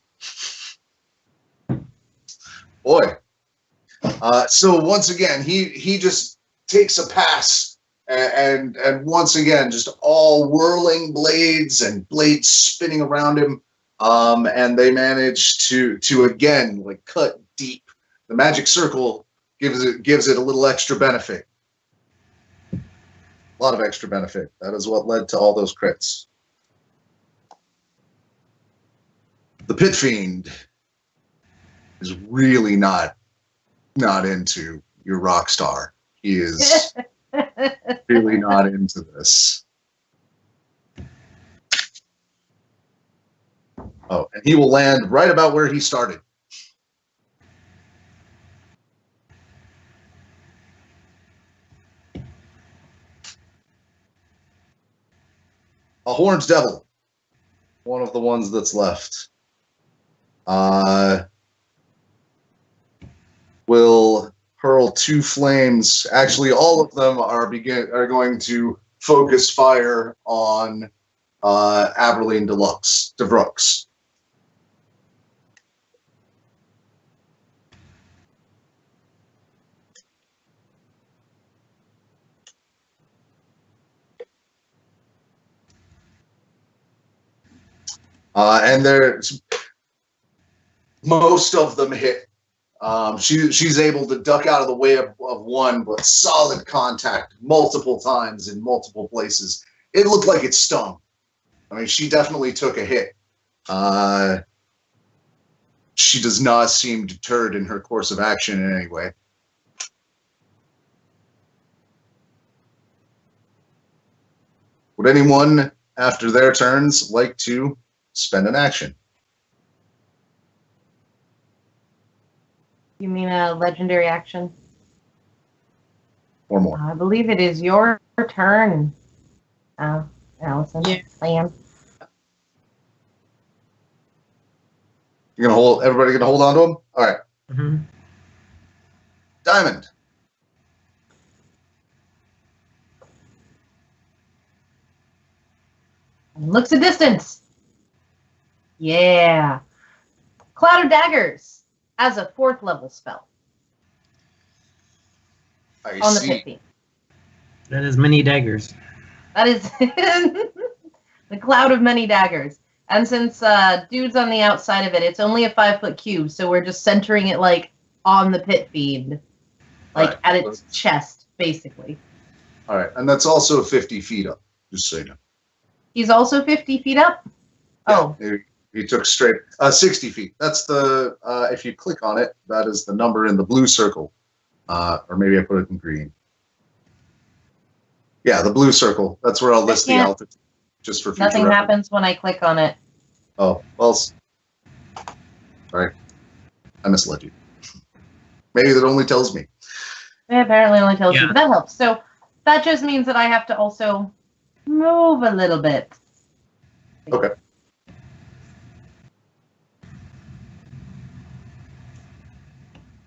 So once again, he just takes a pass, and once again, just all whirling blades and blades spinning around him, and they manage to again like cut deep. The magic circle gives it a little extra benefit. A lot of extra benefit. That is what led to all those crits. The Pit Fiend is really not into your rock star. He is really not into this. Oh, and he will land right about where he started. A Horned Devil, one of the ones that's left, will hurl 2 flames. Actually, all of them are going to focus fire on Aberline DeVrooks. And there's most of them hit. She's able to duck out of the way of one, but solid contact multiple times in multiple places. It looked like it stung. I mean, she definitely took a hit. She does not seem deterred in her course of action in any way. Would anyone, after their turns, like to spend an action? You mean a legendary action? Or more. I believe it is your turn. Allison. Yeah. Sam. You're gonna hold. Everybody gonna hold on to him. All right. Mm-hmm. Diamond. Looks a distance. Yeah. Cloud of Daggers as a 4th level spell I on the see. Pit Fiend. That is many daggers. That is the Cloud of Many Daggers. And since dude's on the outside of it, it's only a 5-foot cube, so we're just centering it like on the Pit Fiend, like Right. at its chest, basically. All right, and that's also 50 feet up. Just so you know. He's also 50 feet up. Oh. He took straight 60 feet. That's the if you click on it, that is the number in the blue circle. Or maybe I put it in green. Yeah, the blue circle. That's where I'll list the altitude, just for future Nothing reference. happens when I click on it. Oh, well, sorry. I misled you. Maybe that only tells me. It apparently only tells you, Yeah. but that helps. So that just means that I have to also move a little bit. Okay.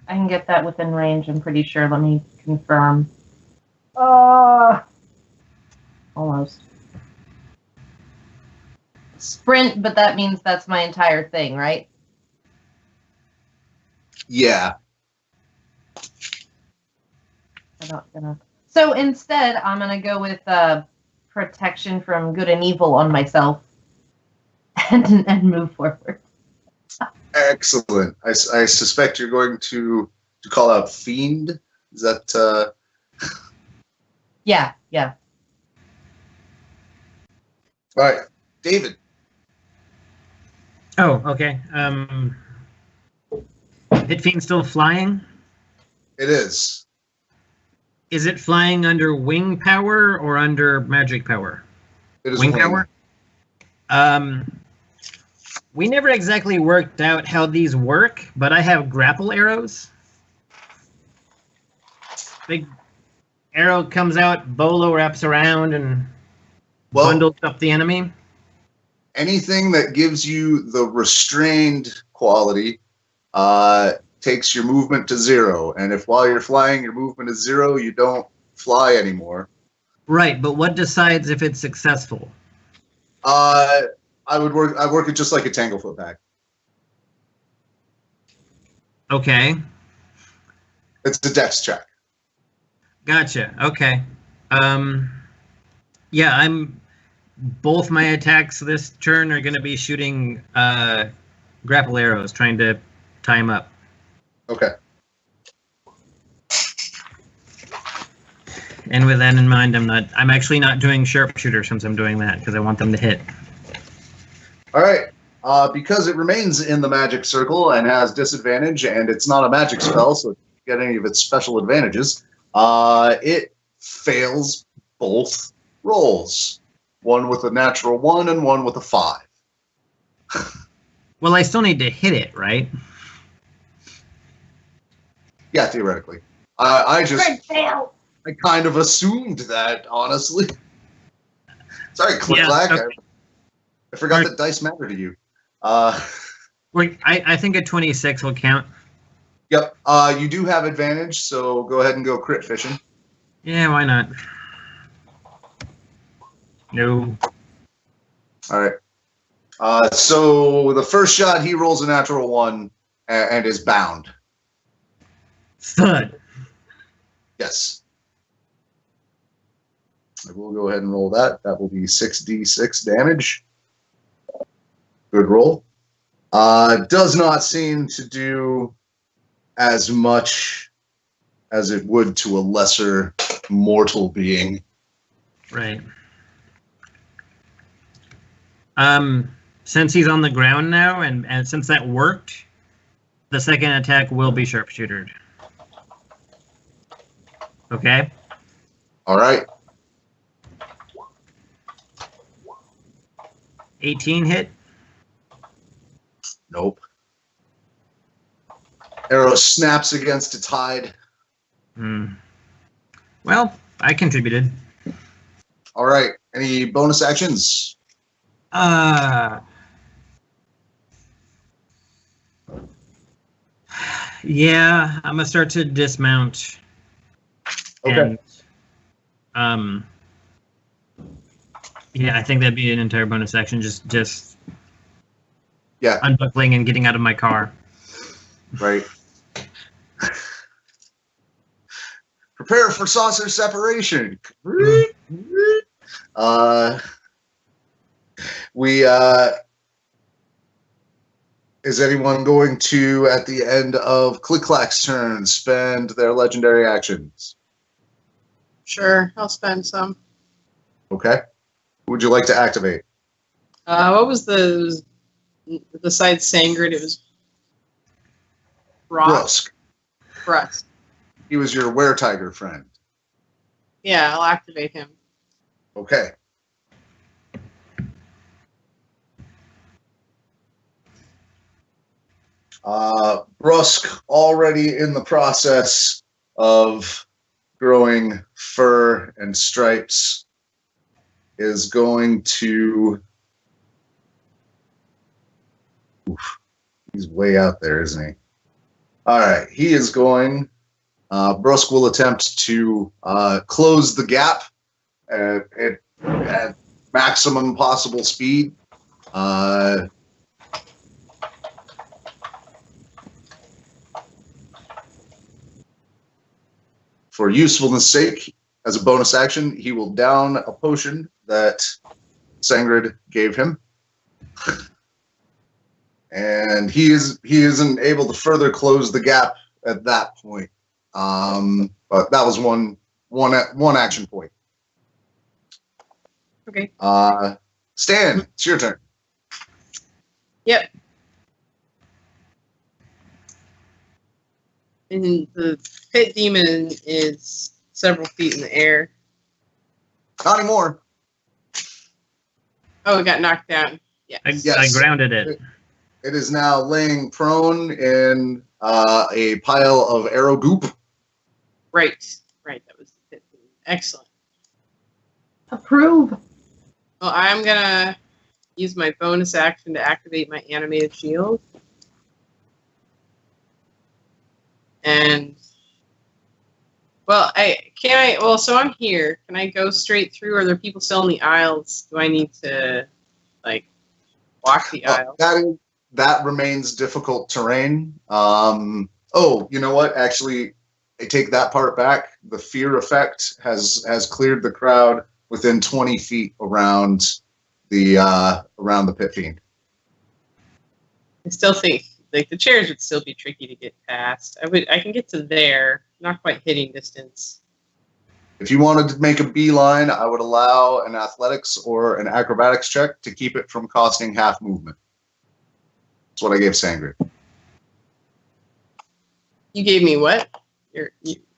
I can get that within range, I'm pretty sure. Let me confirm. Almost. Sprint, but that means that's my entire thing, right? Yeah. I'm not gonna. So instead, I'm gonna go with protection from good and evil on myself, and move forward. Excellent. I suspect you're going to call out Fiend. Is that? Yeah. All right, David. Oh, okay. Pit Fiend still flying? It is. Is it flying under wing power or under magic power? It is Wing power? We never exactly worked out how these work, but I have grapple arrows. Big arrow comes out, bolo wraps around, and bundles up the enemy. Anything that gives you the restrained quality takes your movement to 0. And if while you're flying, your movement is 0, you don't fly anymore. Right, but what decides if it's successful? I work it just like a Tanglefoot pack. Okay. It's a dex check. Gotcha. Okay. Yeah, both my attacks this turn are going to be shooting grapple arrows, trying to tie him up. Okay. And with that in mind, I'm actually not doing sharpshooter since I'm doing that because I want them to hit. All right. Because it remains in the magic circle and has disadvantage, and it's not a magic spell, so it doesn't get any of its special advantages, it fails both rolls. One with a natural 1 and one with a 5. Well, I still need to hit it, right? Yeah, theoretically. I kind of assumed that, honestly. Sorry, CliqClaq. Yeah, okay. I forgot that dice matter to you. I think a 26 will count. Yep. You do have advantage, so go ahead and go crit fishing. Yeah, why not? No. All right. So the first shot, he rolls a natural 1 and is bound. Thud. Yes. I will go ahead and roll that. That will be 6d6 damage. Good roll. Does not seem to do as much as it would to a lesser mortal being. Right. Since he's on the ground now, and since that worked, the second attack will be sharpshootered. Okay. All right. 18 hit. Nope. Arrow snaps against its hide. Well, I contributed. All right. Any bonus actions? Yeah, I'm gonna start to dismount. Okay. And, yeah, I think that'd be an entire bonus action. Just Yeah. unbuckling and getting out of my car. Right. Prepare for saucer separation. Is anyone going to, at the end of CliqClaq's turn, spend their legendary actions? Sure, I'll spend some. Okay. Who would you like to activate? What was besides Sangrid? It was Brusk. Brusk. He was your were-tiger friend. Yeah, I'll activate him. Okay. Brusk, already in the process of growing fur and stripes, is going to... Oof, he's way out there, isn't he? All right, he is going... Brusk will attempt to close the gap at maximum possible speed. For usefulness sake, as a bonus action, he will down a potion that Sangrid gave him. And he isn't able to further close the gap at that point. But that was one action point. Okay. Stan, it's your turn. Yep. And the pit demon is several feet in the air. Not anymore. Oh, it got knocked down. Yeah. I grounded it. It is now laying prone in a pile of arrow goop. Right. That was the pit demon. Excellent. Approve. Well, I'm gonna use my bonus action to activate my animated shield. And so I'm here. Can I go straight through? Are there people still in the aisles? Do I need to walk the aisle? That remains difficult terrain. Oh, you know what? Actually, I take that part back. The fear effect has cleared the crowd within 20 feet around the Pit Fiend. I still think the chairs would still be tricky to get past. I can get to there, not quite hitting distance. If you wanted to make a beeline, I would allow an athletics or an acrobatics check to keep it from costing half movement. That's what I gave Sangrid. You gave me what?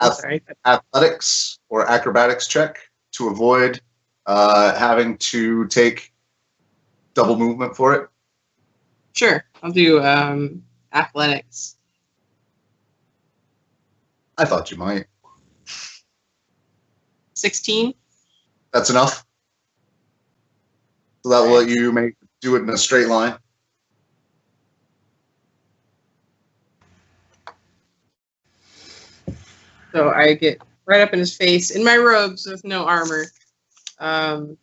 Sorry. Athletics or acrobatics check to avoid having to take double movement for it. Sure, I'll do athletics. I thought you might. 16. That's enough. So that will let you do it in a straight line. So I get right up in his face in my robes with no armor. And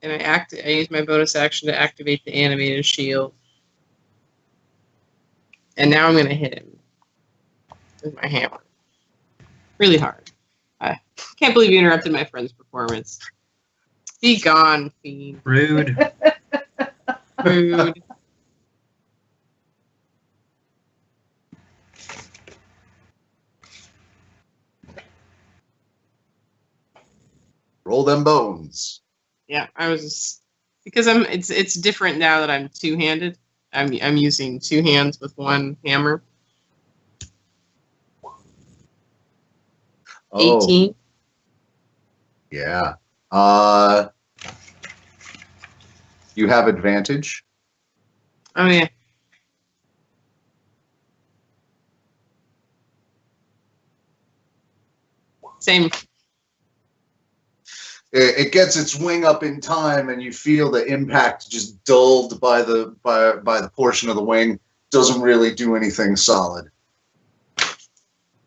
I use my bonus action to activate the animated shield. And now I'm going to hit him with my hammer. Really hard. I can't believe you interrupted my friend's performance. Be gone, Fiend. Rude. Rude. Roll them bones. Yeah, because it's different now that I'm two-handed. I'm using two hands with one hammer. Oh, 18. yeah. You have advantage. Oh yeah. Same. It gets its wing up in time, and you feel the impact just dulled by the portion of the wing. Doesn't really do anything solid.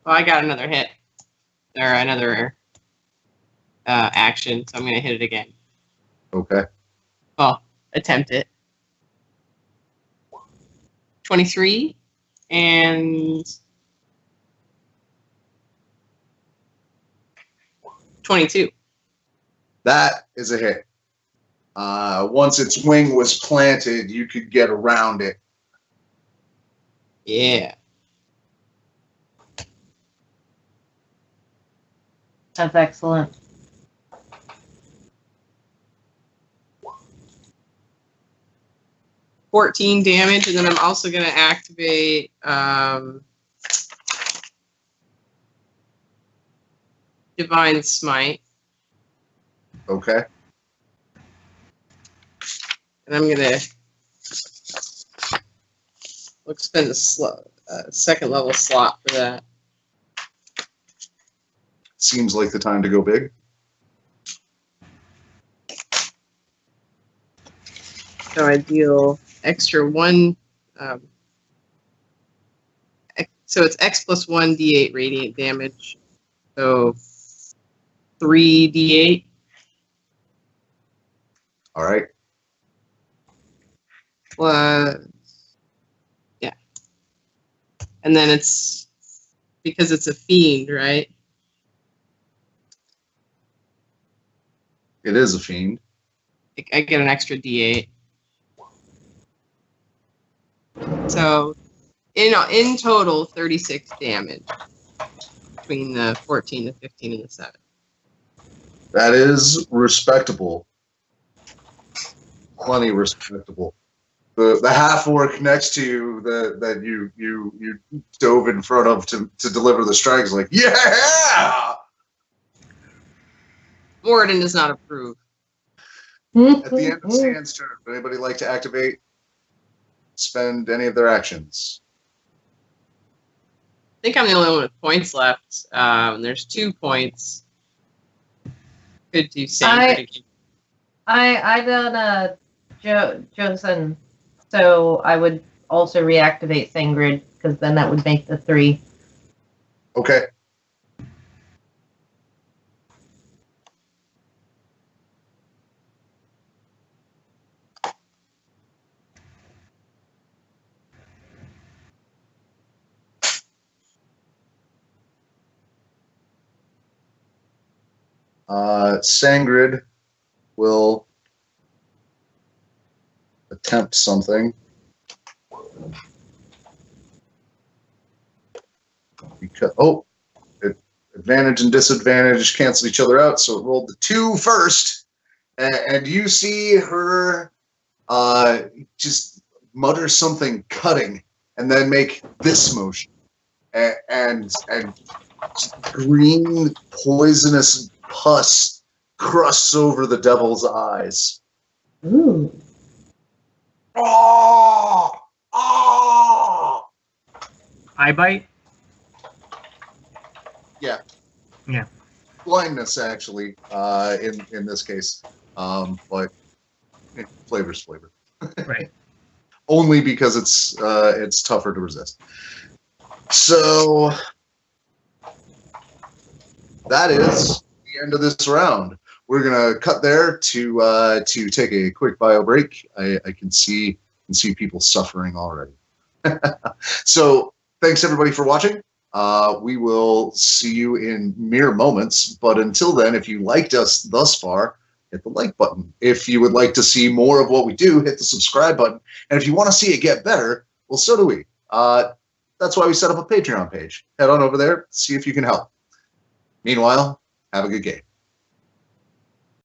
Well, I got another hit. Or another action, so I'm going to hit it again. Okay. Well, attempt it. 23 and 22. That is a hit. Once its wing was planted, you could get around it. Yeah. That's excellent. 14 damage, and then I'm also going to activate Divine Smite. Okay. And I'm going to spend a second level slot for that. Seems like the time to go big. So I deal extra 1. So it's X plus 1 D8 radiant damage. So 3 D8. All right. Plus, yeah. And then it's because it's a fiend, right? It is a fiend. I get an extra D8. So, in total, 36 damage between the 14, the 15, and the 7. That is respectable. Plenty respectable. The half orc next to you that you dove in front of to deliver the strikes, like, yeah. Moradin does not approve. At the end of Sand's turn, would anybody like to activate? Spend any of their actions? I think I'm the only one with points left. There's 2 points. Could do same. I done Josen, so I would also reactivate Sangrid because then that would make the 3. Okay. Sangrid will attempt something. Because, advantage and disadvantage cancel each other out, so it rolled the 2 first, and you see her just mutter something cutting, and then make this motion, and green poisonous pus crusts over the devil's eyes. Ooh. Oh! Oh! Eye bite? Yeah. Yeah. Blindness, actually, in this case. But flavor's flavor. Right. Only because it's tougher to resist. So that is the end of this round. We're gonna cut there to take a quick bio break. I can see people suffering already. So thanks everybody for watching. We will see you in mere moments. But until then, if you liked us thus far, hit the like button. If you would like to see more of what we do, hit the subscribe button. And if you want to see it get better, well, so do we. That's why we set up a Patreon page. Head on over there, see if you can help. Meanwhile, have a good game.